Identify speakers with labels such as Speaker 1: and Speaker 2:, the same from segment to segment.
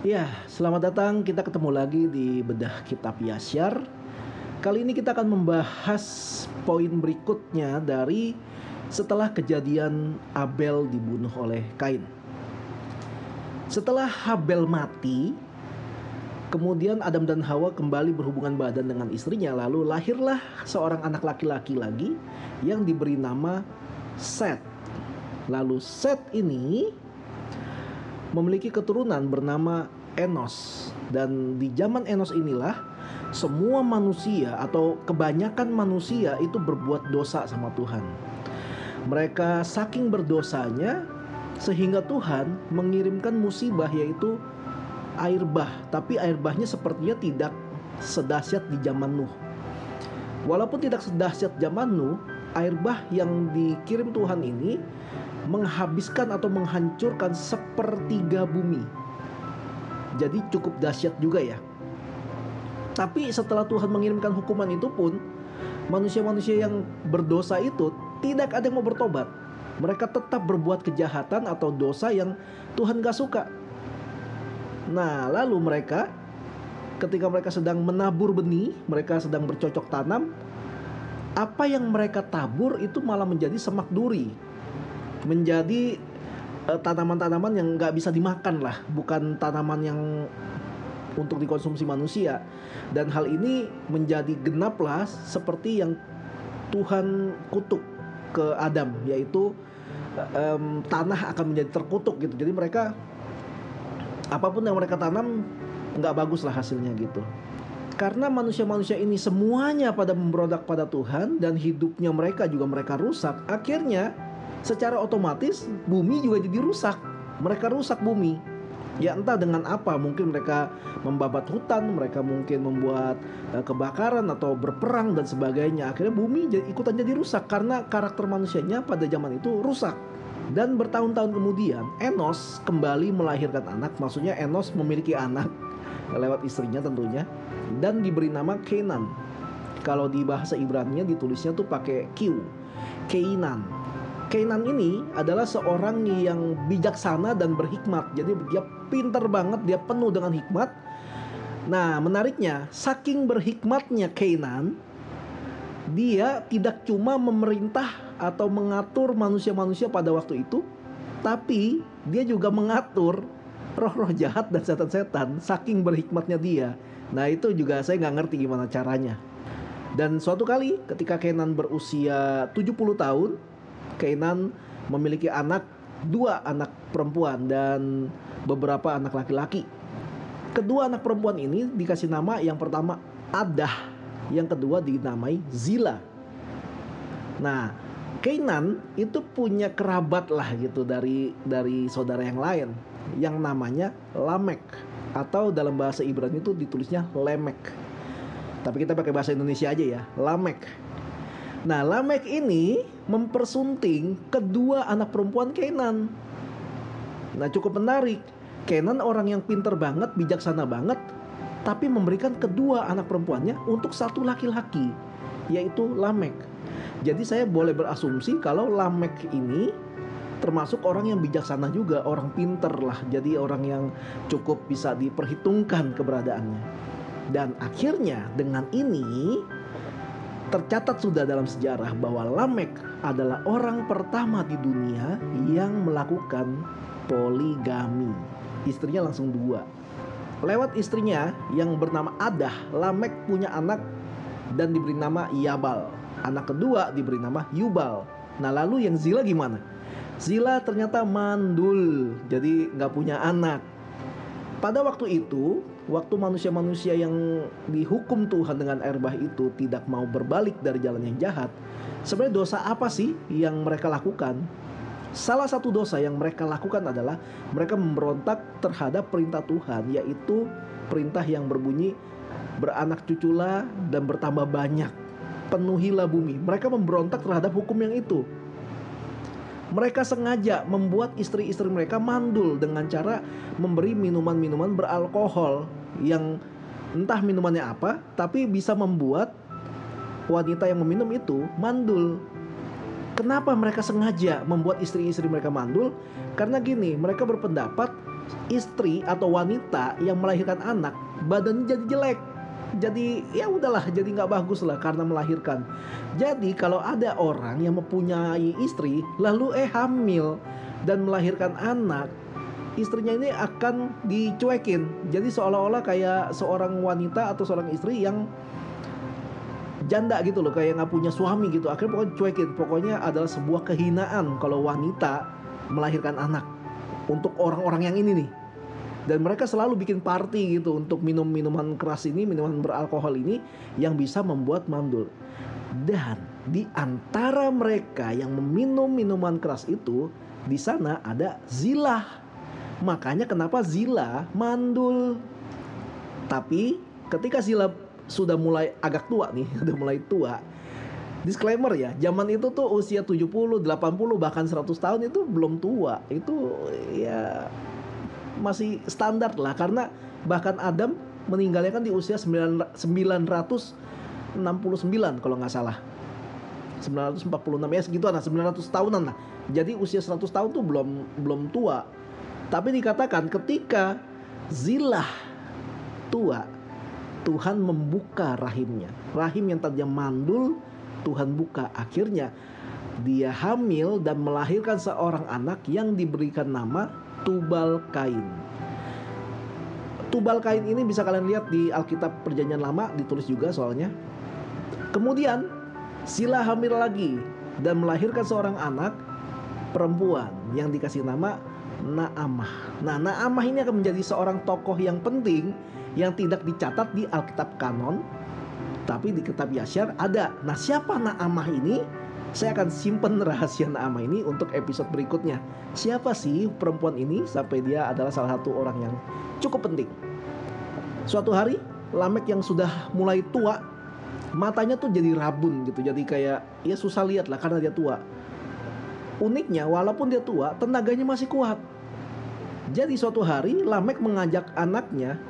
Speaker 1: Ya, selamat datang. Kita ketemu lagi di Bedah Kitab Yasyar. Kali ini kita akan membahas poin berikutnya dari setelah kejadian Abel dibunuh oleh Kain. Setelah Habel mati, kemudian Adam dan Hawa kembali berhubungan badan dengan istrinya. Lalu lahirlah seorang anak laki-laki lagi yang diberi nama Set. Lalu Set ini memiliki keturunan bernama Enos. Dan di zaman Enos inilah semua manusia atau kebanyakan manusia itu berbuat dosa sama Tuhan. Mereka saking berdosanya sehingga Tuhan mengirimkan musibah, yaitu air bah. Tapi air bahnya sepertinya tidak sedahsyat di zaman Nuh. Walaupun tidak sedahsyat zaman Nuh, air bah yang dikirim Tuhan ini menghabiskan atau menghancurkan sepertiga bumi. Jadi cukup dahsyat juga ya. Tapi setelah Tuhan mengirimkan hukuman itu pun, manusia-manusia yang berdosa itu tidak ada yang mau bertobat. Mereka tetap berbuat kejahatan atau dosa yang Tuhan gak suka. Nah, lalu mereka ketika mereka sedang menabur benih, mereka sedang bercocok tanam, apa yang mereka tabur itu malah menjadi semak duri, menjadi tanaman-tanaman yang nggak bisa dimakan lah, bukan tanaman yang untuk dikonsumsi manusia. Dan hal ini menjadi genaplah seperti yang Tuhan kutuk ke Adam, yaitu tanah akan menjadi terkutuk gitu. Jadi mereka apapun yang mereka tanam nggak bagus lah hasilnya gitu. Karena manusia-manusia ini semuanya pada memberontak pada Tuhan dan hidupnya mereka juga mereka rusak, akhirnya secara otomatis bumi juga jadi rusak. Mereka rusak bumi. Ya entah dengan apa, mungkin mereka membabat hutan, mereka mungkin membuat kebakaran atau berperang dan sebagainya. Akhirnya bumi ikutan jadi rusak karena karakter manusianya pada zaman itu rusak. Dan bertahun-tahun kemudian Enos kembali melahirkan anak. Maksudnya Enos memiliki anak lewat istrinya tentunya, dan diberi nama Kenan. Kalau di bahasa Ibrani ditulisnya tuh pakai Q, Keinan. Kenan ini adalah seorang yang bijaksana dan berhikmat. Jadi dia pintar banget, dia penuh dengan hikmat. Nah, menariknya, saking berhikmatnya Kenan, dia tidak cuma memerintah atau mengatur manusia-manusia pada waktu itu, tapi dia juga mengatur roh-roh jahat dan setan-setan. Saking berhikmatnya dia. Nah, itu juga saya nggak ngerti gimana caranya. Dan suatu kali ketika Kenan berusia 70 tahun, Kenan memiliki dua anak perempuan dan beberapa anak laki-laki. Kedua anak perempuan ini dikasih nama, yang pertama Adah, yang kedua dinamai Zila. Nah, Kenan itu punya kerabat lah gitu dari saudara yang lain yang namanya Lamek, atau dalam bahasa Ibrani itu ditulisnya Lemek. Tapi kita pakai bahasa Indonesia aja ya, Lamek. Nah, Lamek ini mempersunting kedua anak perempuan Kenan. Nah, cukup menarik. Kenan orang yang pintar banget, bijaksana banget, tapi memberikan kedua anak perempuannya untuk satu laki-laki, yaitu Lamek. Jadi saya boleh berasumsi kalau Lamek ini termasuk orang yang bijaksana juga, orang pintar lah. Jadi orang yang cukup bisa diperhitungkan keberadaannya. Dan akhirnya dengan ini tercatat sudah dalam sejarah bahwa Lamek adalah orang pertama di dunia yang melakukan poligami. Istrinya langsung dua. Lewat istrinya yang bernama Adah, Lamek punya anak dan diberi nama Yabal. Anak kedua diberi nama Yubal. Nah, lalu yang Zila gimana? Zila ternyata mandul, jadi gak punya anak. Pada waktu itu, waktu manusia-manusia yang dihukum Tuhan dengan air bah itu tidak mau berbalik dari jalan yang jahat, sebenarnya dosa apa sih yang mereka lakukan? Salah satu dosa yang mereka lakukan adalah mereka memberontak terhadap perintah Tuhan, yaitu perintah yang berbunyi, beranak cuculah dan bertambah banyak, penuhilah bumi. Mereka memberontak terhadap hukum yang itu. Mereka sengaja membuat istri-istri mereka mandul dengan cara memberi minuman-minuman beralkohol yang entah minumannya apa, tapi bisa membuat wanita yang meminum itu mandul. Kenapa mereka sengaja membuat istri-istri mereka mandul? Karena gini, mereka berpendapat istri atau wanita yang melahirkan anak badannya jadi jelek. Jadi ya udahlah, jadi nggak bagus lah karena melahirkan. Jadi kalau ada orang yang mempunyai istri lalu hamil dan melahirkan anak, istrinya ini akan dicuekin. Jadi seolah-olah kayak seorang wanita atau seorang istri yang janda gitu loh, kayak nggak punya suami gitu. Akhirnya pokoknya cuekin. Pokoknya adalah sebuah kehinaan kalau wanita melahirkan anak untuk orang-orang yang ini nih. Dan mereka selalu bikin party gitu untuk minum minuman keras ini, minuman beralkohol ini yang bisa membuat mandul. Dan di antara mereka yang meminum minuman keras itu, di sana ada Zilah. Makanya kenapa Zilah mandul. Tapi ketika Zilah sudah mulai agak tua nih, udah mulai tua. Disclaimer ya, zaman itu tuh usia 70, 80 bahkan 100 tahun itu belum tua. Itu ya masih standar lah, karena bahkan Adam meninggalnya kan di usia 969 kalau nggak salah, 946 ya segituan lah, 900 tahunan lah. Jadi usia 100 tahun tuh belum tua. Tapi dikatakan ketika Zilah tua, Tuhan membuka rahimnya. Rahim yang tadinya mandul Tuhan buka. Akhirnya dia hamil dan melahirkan seorang anak yang diberikan nama Tubal Kain. Tubal Kain ini bisa kalian lihat di Alkitab Perjanjian Lama, ditulis juga soalnya. Kemudian Zilah hamil lagi dan melahirkan seorang anak perempuan yang dikasih nama Naamah. Nah, Naamah ini akan menjadi seorang tokoh yang penting yang tidak dicatat di Alkitab kanon, tapi di kitab Yasyar ada. Nah, siapa Naamah ini? Saya akan simpen rahasia Naamah ini untuk episode berikutnya. Siapa sih perempuan ini sampai dia adalah salah satu orang yang cukup penting. Suatu hari Lamek yang sudah mulai tua, matanya tuh jadi rabun gitu, jadi kayak ya susah lihat lah karena dia tua. Uniknya walaupun dia tua, tenaganya masih kuat. Jadi suatu hari Lamek mengajak anaknya,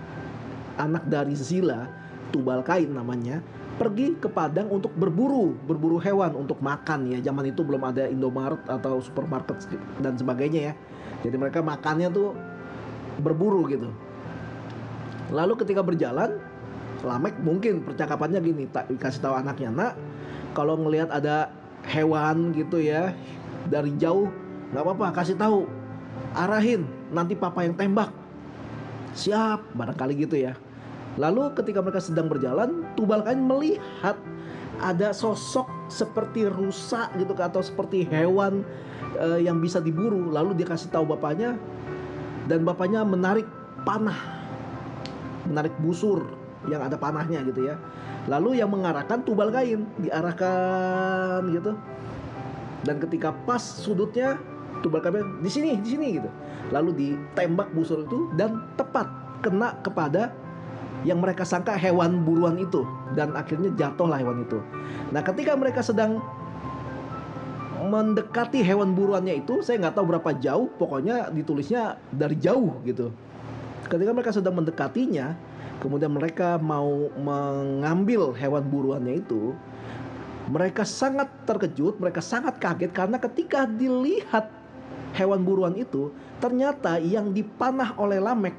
Speaker 1: anak dari Zilah, Tubal Kain namanya, pergi ke padang untuk berburu hewan untuk makan ya. Zaman itu belum ada Indomaret atau supermarket dan sebagainya ya. Jadi mereka makannya tuh berburu gitu. Lalu ketika berjalan, Lamek mungkin percakapannya gini, kasih tahu anaknya, "Nak, kalau ngelihat ada hewan gitu ya dari jauh, nggak apa-apa, kasih tahu, arahin, nanti papa yang tembak." Siap, barangkali gitu ya. Lalu ketika mereka sedang berjalan, Tubal Kain melihat ada sosok seperti rusa gitu atau seperti hewan yang bisa diburu. Lalu dia kasih tahu bapaknya, dan bapaknya menarik panah, menarik busur yang ada panahnya gitu ya. Lalu yang mengarahkan Tubal Kain, diarahkan gitu. Dan ketika pas sudutnya, Tubal Kain di sini gitu. Lalu ditembak busur itu dan tepat kena kepada yang mereka sangka hewan buruan itu, dan akhirnya jatuhlah hewan itu. Nah, ketika mereka sedang mendekati hewan buruannya itu, saya nggak tahu berapa jauh, pokoknya ditulisnya dari jauh gitu. Ketika mereka sedang mendekatinya, kemudian mereka mau mengambil hewan buruannya itu, mereka sangat terkejut, mereka sangat kaget karena ketika dilihat hewan buruan itu, ternyata yang dipanah oleh Lamek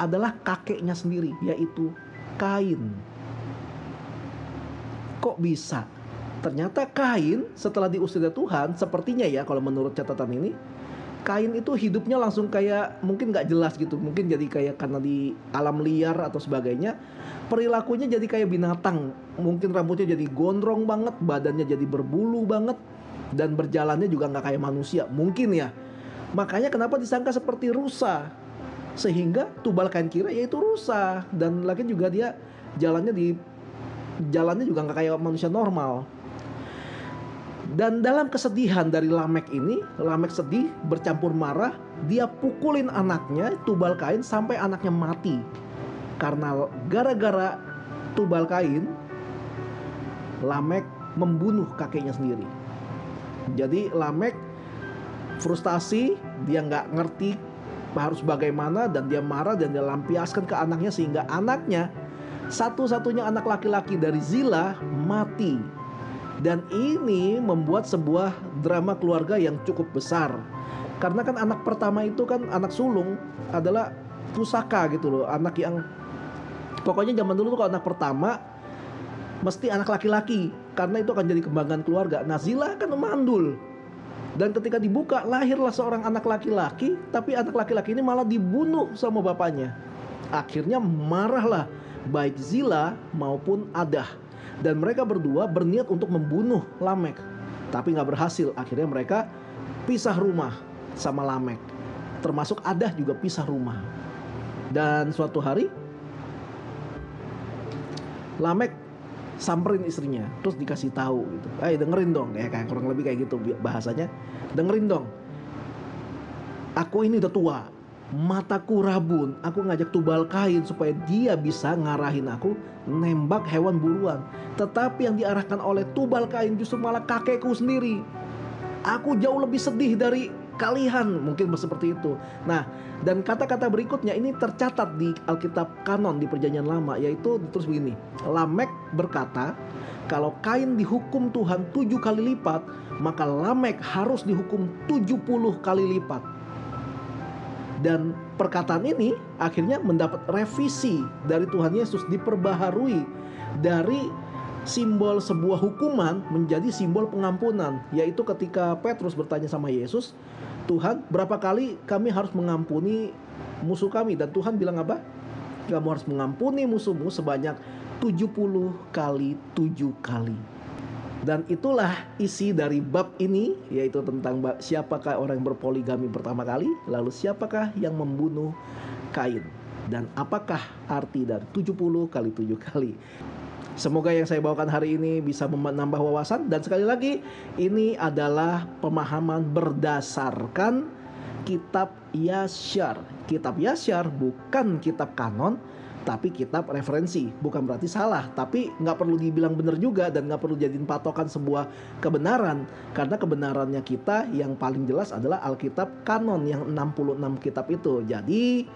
Speaker 1: adalah kakeknya sendiri, yaitu Kain. Kok bisa? Ternyata Kain setelah diusir dari Tuhan, sepertinya ya kalau menurut catatan ini, Kain itu hidupnya langsung kayak mungkin gak jelas gitu. Mungkin jadi kayak karena di alam liar atau sebagainya, perilakunya jadi kayak binatang. Mungkin rambutnya jadi gondrong banget, badannya jadi berbulu banget, dan berjalannya juga gak kayak manusia. Mungkin ya. Makanya kenapa disangka seperti rusa, sehingga Tubal Kain kira yaitu rusa. Dan lagi juga dia jalannya juga nggak kayak manusia normal. Dan dalam kesedihan dari Lamek ini, Lamek sedih bercampur marah, dia pukulin anaknya Tubal Kain sampai anaknya mati. Karena gara-gara Tubal Kain, Lamek membunuh kakeknya sendiri. Jadi Lamek frustasi, dia nggak ngerti harus bagaimana, dan dia marah dan dia lampiaskan ke anaknya, sehingga anaknya, satu-satunya anak laki-laki dari Zilah, mati. Dan ini membuat sebuah drama keluarga yang cukup besar, Karena kan anak pertama itu kan, anak sulung adalah pusaka gitu loh. Anak yang pokoknya zaman dulu tuh kalau anak pertama mesti anak laki-laki, karena itu akan jadi kebanggaan keluarga. Nah, Zillah kan mandul. Dan ketika dibuka, lahirlah seorang anak laki-laki, tapi anak laki-laki ini malah dibunuh sama bapaknya. Akhirnya marahlah baik Zillah maupun Adah, dan mereka berdua berniat untuk membunuh Lamek, tapi gak berhasil. Akhirnya mereka pisah rumah sama Lamek, termasuk Adah juga pisah rumah. Dan suatu hari Lamek samperin istrinya, terus dikasih tahu gitu, dengerin dong, kayak kurang lebih kayak gitu bahasanya, dengerin dong, aku ini udah tua, mataku rabun, aku ngajak Tubal-Kain supaya dia bisa ngarahin aku nembak hewan buruan, tetapi yang diarahkan oleh Tubal-Kain justru malah kakekku sendiri. Aku jauh lebih sedih dari kalian, mungkin seperti itu. Nah, dan kata-kata berikutnya ini tercatat di Alkitab kanon di Perjanjian Lama, yaitu ditulis begini. Lamek berkata, kalau Kain dihukum Tuhan 7 kali lipat, maka Lamek harus dihukum 70 kali lipat. Dan perkataan ini akhirnya mendapat revisi dari Tuhan Yesus, diperbaharui dari simbol sebuah hukuman menjadi simbol pengampunan, yaitu ketika Petrus bertanya sama Yesus, Tuhan, berapa kali kami harus mengampuni musuh kami? Dan Tuhan bilang apa? Kamu harus mengampuni musuhmu sebanyak 70 kali 7 kali. Dan itulah isi dari bab ini, yaitu tentang siapakah orang yang berpoligami pertama kali, lalu siapakah yang membunuh Kain, dan apakah arti dari 70 kali 7 kali. Semoga yang saya bawakan hari ini bisa menambah wawasan. Dan sekali lagi, ini adalah pemahaman berdasarkan kitab Yasyar. Kitab Yasyar bukan kitab kanon, tapi kitab referensi. Bukan berarti salah, tapi nggak perlu dibilang benar juga, dan nggak perlu jadiin patokan sebuah kebenaran. Karena kebenarannya kita yang paling jelas adalah Alkitab kanon yang 66 kitab itu. Jadi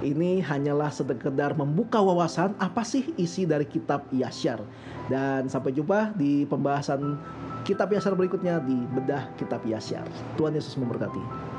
Speaker 1: ini hanyalah sekedar membuka wawasan apa sih isi dari kitab Yasyar. Dan sampai jumpa di pembahasan kitab Yasyar berikutnya di Bedah Kitab Yasyar. Tuhan Yesus memberkati.